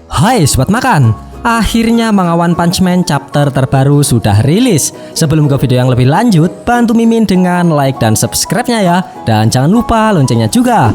Hai Sobat Makan, akhirnya manga One Punch Man chapter terbaru sudah rilis. Sebelum ke video yang lebih lanjut, bantu Mimin dengan like dan subscribe-nya ya. Dan jangan lupa loncengnya juga.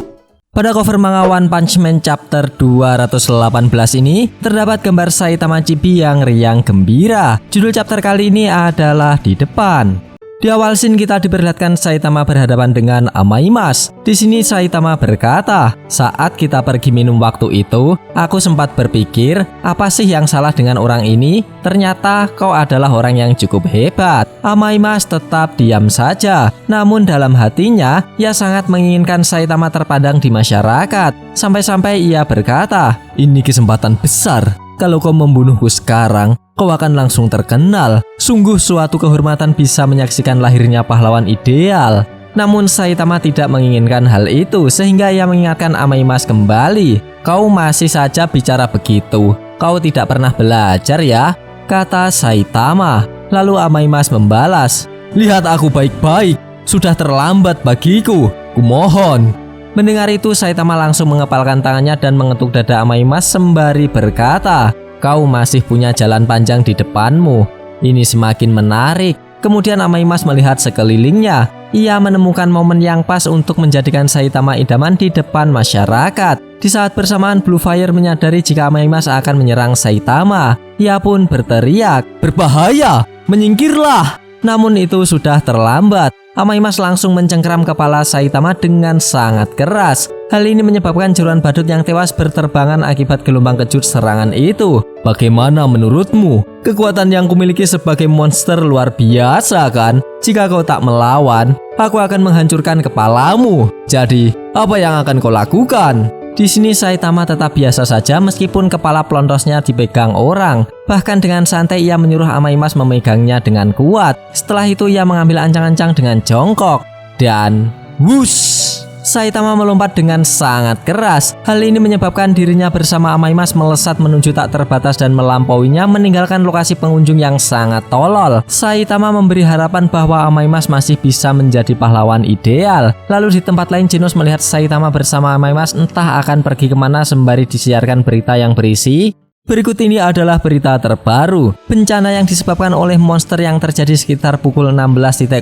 Pada cover manga One Punch Man chapter 218 ini, terdapat gambar Saitama Chibi yang riang gembira. Judul chapter kali ini adalah Di Depan. Di awal scene kita diperlihatkan Saitama berhadapan dengan Amaimas. Di sini Saitama berkata, saat kita pergi minum waktu itu, aku sempat berpikir, apa sih yang salah dengan orang ini? Ternyata kau adalah orang yang cukup hebat. Amaimas tetap diam saja. Namun dalam hatinya, ia sangat menginginkan Saitama terpandang di masyarakat. Sampai-sampai ia berkata, ini kesempatan besar. Kalau kau membunuhku sekarang, kau akan langsung terkenal. Sungguh suatu kehormatan bisa menyaksikan lahirnya pahlawan ideal. Namun Saitama tidak menginginkan hal itu, sehingga ia mengingatkan Amaimas kembali. Kau masih saja bicara begitu. Kau tidak pernah belajar ya, kata Saitama. Lalu Amaimas membalas, lihat aku baik-baik. Sudah terlambat bagiku. Kumohon. Mendengar itu Saitama langsung mengepalkan tangannya dan mengetuk dada Amaimas sembari berkata, kau masih punya jalan panjang di depanmu. Ini semakin menarik. Kemudian Amaimas melihat sekelilingnya. Ia menemukan momen yang pas untuk menjadikan Saitama idaman di depan masyarakat. Di saat bersamaan Blue Fire menyadari jika Amaimas akan menyerang Saitama. Ia pun berteriak, berbahaya, menyingkirlah. Namun itu sudah terlambat. Amaimas langsung mencengkeram kepala Saitama dengan sangat keras. Hal ini menyebabkan jeruan badut yang tewas berterbangan akibat gelombang kejut serangan itu. Bagaimana menurutmu? Kekuatan yang kumiliki sebagai monster luar biasa kan? Jika kau tak melawan, aku akan menghancurkan kepalamu. Jadi, apa yang akan kau lakukan? Di sini Saitama tetap biasa saja meskipun kepala pelontosnya dipegang orang. Bahkan dengan santai ia menyuruh Amaimas memegangnya dengan kuat. Setelah itu ia mengambil ancang-ancang dengan jongkok. Dan wush! Saitama melompat dengan sangat keras. Hal ini menyebabkan dirinya bersama Amaimas melesat menuju tak terbatas dan melampauinya, meninggalkan lokasi pengunjung yang sangat tolol. Saitama memberi harapan bahwa Amaimas masih bisa menjadi pahlawan ideal. Lalu di tempat lain Genos melihat Saitama bersama Amaimas entah akan pergi kemana sembari disiarkan berita yang berisi, berikut ini adalah berita terbaru. Bencana yang disebabkan oleh monster yang terjadi sekitar pukul 16.00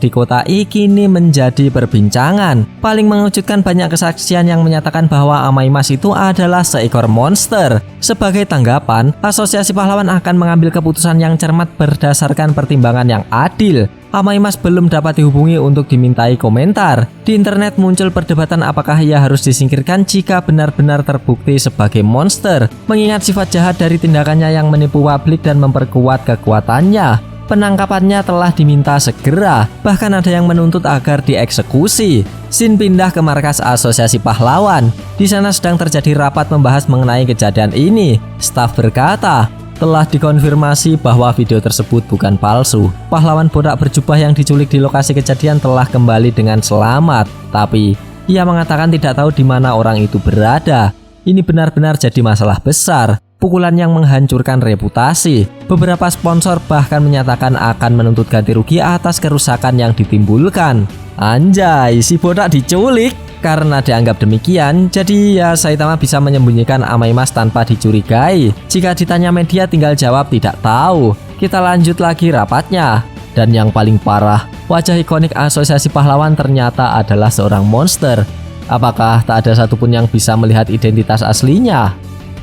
di kota I kini menjadi perbincangan. Paling mengejutkan, banyak kesaksian yang menyatakan bahwa Amaimas itu adalah seekor monster. Sebagai tanggapan, Asosiasi Pahlawan akan mengambil keputusan yang cermat berdasarkan pertimbangan yang adil. Amaimas belum dapat dihubungi untuk dimintai komentar. Di internet muncul perdebatan apakah ia harus disingkirkan jika benar-benar terbukti sebagai monster, mengingat sifat jahat dari tindakannya yang menipu publik dan memperkuat kekuatannya. Penangkapannya telah diminta segera, bahkan ada yang menuntut agar dieksekusi. Scene pindah ke markas Asosiasi Pahlawan. Di sana sedang terjadi rapat membahas mengenai kejadian ini. Staf berkata, telah dikonfirmasi bahwa video tersebut bukan palsu. Pahlawan botak berjubah yang diculik di lokasi kejadian telah kembali dengan selamat. Tapi, ia mengatakan tidak tahu di mana orang itu berada. Ini benar-benar jadi masalah besar. Pukulan yang menghancurkan reputasi. Beberapa sponsor bahkan menyatakan akan menuntut ganti rugi atas kerusakan yang ditimbulkan. Anjay, si botak diculik. Karena dianggap demikian, jadi ya Saitama bisa menyembunyikan Amaimas tanpa dicurigai. Jika ditanya media tinggal jawab tidak tahu. Kita lanjut lagi rapatnya. Dan yang paling parah, wajah ikonik Asosiasi Pahlawan ternyata adalah seorang monster. Apakah tak ada satupun yang bisa melihat identitas aslinya?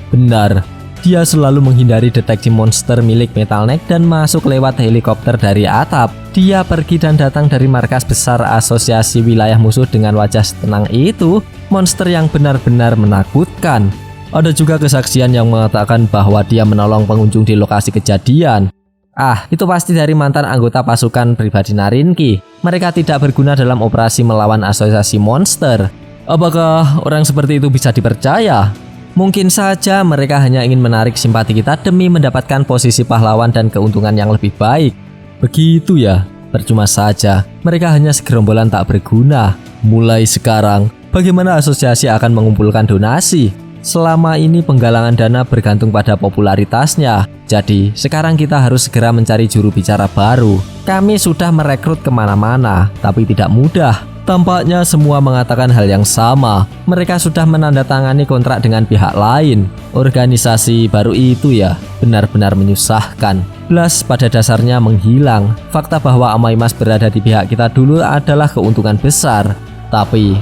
Benar, dia selalu menghindari deteksi monster milik Metal Neck dan masuk lewat helikopter dari atap. Dia pergi dan datang dari markas besar asosiasi wilayah musuh dengan wajah tenang itu, monster yang benar-benar menakutkan. Ada juga kesaksian yang mengatakan bahwa dia menolong pengunjung di lokasi kejadian. Itu pasti dari mantan anggota pasukan pribadi Narinki. Mereka tidak berguna dalam operasi melawan asosiasi monster. Apakah orang seperti itu bisa dipercaya? Mungkin saja mereka hanya ingin menarik simpati kita demi mendapatkan posisi pahlawan dan keuntungan yang lebih baik. Begitu ya, percuma saja. Mereka hanya segerombolan tak berguna. Mulai sekarang, bagaimana asosiasi akan mengumpulkan donasi? Selama ini penggalangan dana bergantung pada popularitasnya. Jadi, sekarang kita harus segera mencari juru bicara baru. Kami sudah merekrut kemana-mana, tapi tidak mudah. Tampaknya semua mengatakan hal yang sama. Mereka sudah menandatangani kontrak dengan pihak lain. Organisasi baru itu ya benar-benar menyusahkan. Blas pada dasarnya menghilang. Fakta bahwa Amaimas berada di pihak kita dulu adalah keuntungan besar. Tapi,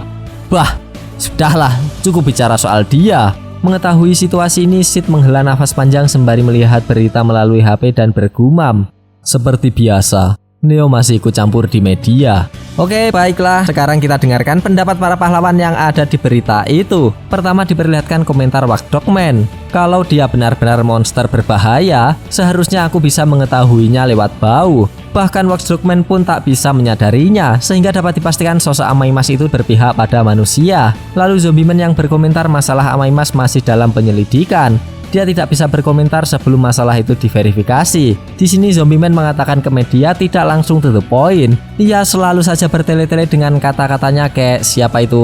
sudahlah, cukup bicara soal dia. Mengetahui situasi ini, Sid menghela nafas panjang sembari melihat berita melalui HP dan bergumam. Seperti biasa, Neo masih ikut campur di media. Oke, baiklah. Sekarang kita dengarkan pendapat para pahlawan yang ada di berita itu. Pertama diperlihatkan komentar Watchdogman. Kalau dia benar-benar monster berbahaya, seharusnya aku bisa mengetahuinya lewat bau. Bahkan Watchdogman pun tak bisa menyadarinya, sehingga dapat dipastikan sosok Amaimas itu berpihak pada manusia. Lalu Zombieman yang berkomentar masalah Amaimas masih dalam penyelidikan. Dia tidak bisa berkomentar sebelum masalah itu diverifikasi. Di sini Zombieman mengatakan ke media tidak langsung to the point. Ia selalu saja bertele-tele dengan kata-katanya kayak siapa itu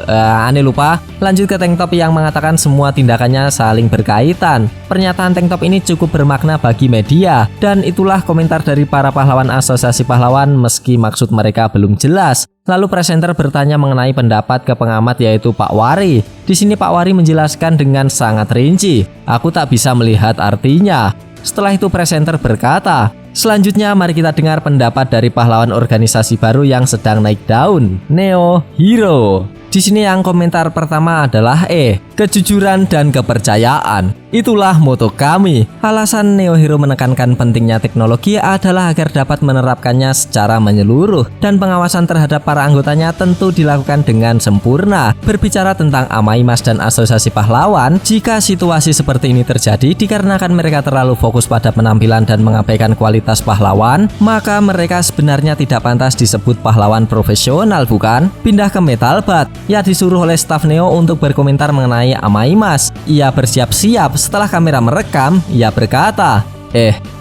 aneh lupa. Lanjut ke Tank Top yang mengatakan semua tindakannya saling berkaitan. Pernyataan Tank Top ini cukup bermakna bagi media, dan itulah komentar dari para pahlawan asosiasi pahlawan meski maksud mereka belum jelas. Lalu presenter bertanya mengenai pendapat ke pengamat yaitu Pak Wari. Di sini Pak Wari menjelaskan dengan sangat rinci. Aku tak bisa melihat artinya. Setelah itu presenter berkata, selanjutnya mari kita dengar pendapat dari pahlawan organisasi baru yang sedang naik daun, Neo Hero. Di sini yang komentar pertama adalah kejujuran dan kepercayaan. Itulah moto kami. Alasan Neo Hero menekankan pentingnya teknologi adalah agar dapat menerapkannya secara menyeluruh dan pengawasan terhadap para anggotanya tentu dilakukan dengan sempurna. Berbicara tentang Amaimas dan asosiasi pahlawan, jika situasi seperti ini terjadi dikarenakan mereka terlalu fokus pada penampilan dan mengabaikan kualitas pahlawan, maka mereka sebenarnya tidak pantas disebut pahlawan profesional, bukan? Pindah ke Metalbat. Ia disuruh oleh staf Neo untuk berkomentar mengenai Amaimas. Ia bersiap-siap. Setelah kamera merekam, ia berkata,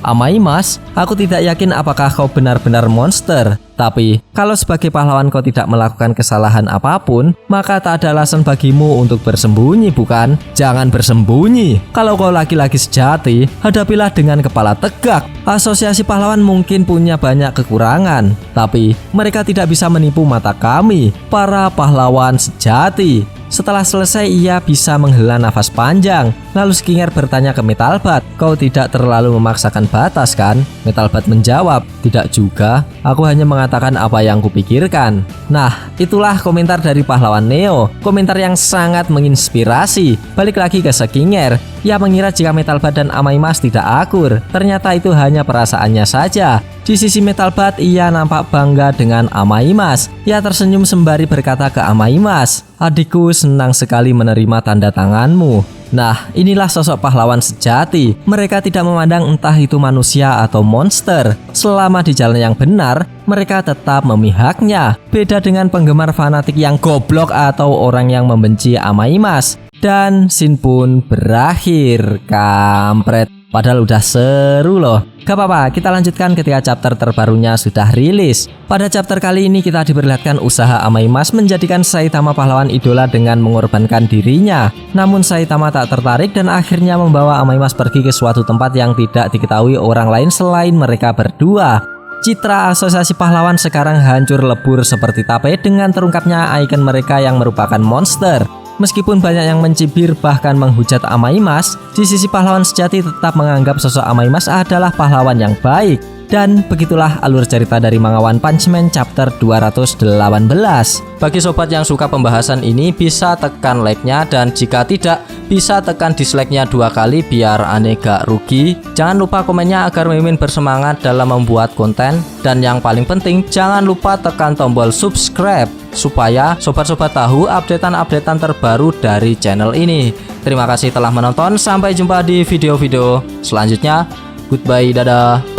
Amaimas, aku tidak yakin apakah kau benar-benar monster. Tapi, kalau sebagai pahlawan kau tidak melakukan kesalahan apapun, maka tak ada alasan bagimu untuk bersembunyi, bukan? Jangan bersembunyi. Kalau kau laki-laki sejati, hadapilah dengan kepala tegak. Asosiasi pahlawan mungkin punya banyak kekurangan, tapi mereka tidak bisa menipu mata kami, para pahlawan sejati. Setelah selesai, ia bisa menghela nafas panjang. Lalu Skinger bertanya ke Metalbat, kau tidak terlalu memaksakan batas kan? Metalbat menjawab, tidak juga. Aku hanya mengatakan apa yang kupikirkan. Nah, itulah komentar dari pahlawan Neo. Komentar yang sangat menginspirasi. Balik lagi ke Skinger. Ia mengira jika Metalbat dan Amaimas tidak akur. Ternyata itu hanya perasaannya saja. Di sisi Metalbat, ia nampak bangga dengan Amaimas. Ia tersenyum sembari berkata ke Amaimas, adikku senang sekali menerima tanda tanganmu. Nah, inilah sosok pahlawan sejati. Mereka tidak memandang entah itu manusia atau monster. Selama di jalan yang benar, mereka tetap memihaknya. Beda dengan penggemar fanatik yang goblok atau orang yang membenci Amaimas. Dan scene pun berakhir. Kampret. Padahal udah seru loh. Gak apa-apa, kita lanjutkan ketika chapter terbarunya sudah rilis. Pada chapter kali ini kita diperlihatkan usaha Amaimas menjadikan Saitama pahlawan idola dengan mengorbankan dirinya. Namun Saitama tak tertarik dan akhirnya membawa Amaimas pergi ke suatu tempat yang tidak diketahui orang lain selain mereka berdua. Citra asosiasi pahlawan sekarang hancur lebur seperti tape dengan terungkapnya ikon mereka yang merupakan monster. Meskipun banyak yang mencibir bahkan menghujat Amaimas, di sisi pahlawan sejati tetap menganggap sosok Amaimas adalah pahlawan yang baik. Dan begitulah alur cerita dari manga One Punch Man chapter 218. Bagi sobat yang suka pembahasan ini bisa tekan like-nya, dan jika tidak bisa tekan dislike-nya 2 kali biar aneh gak rugi. Jangan lupa komennya agar Mimin bersemangat dalam membuat konten. Dan yang paling penting jangan lupa tekan tombol subscribe supaya sobat-sobat tahu updatean-updatean terbaru dari channel ini. Terima kasih telah menonton, sampai jumpa di video-video selanjutnya. Goodbye, dadah.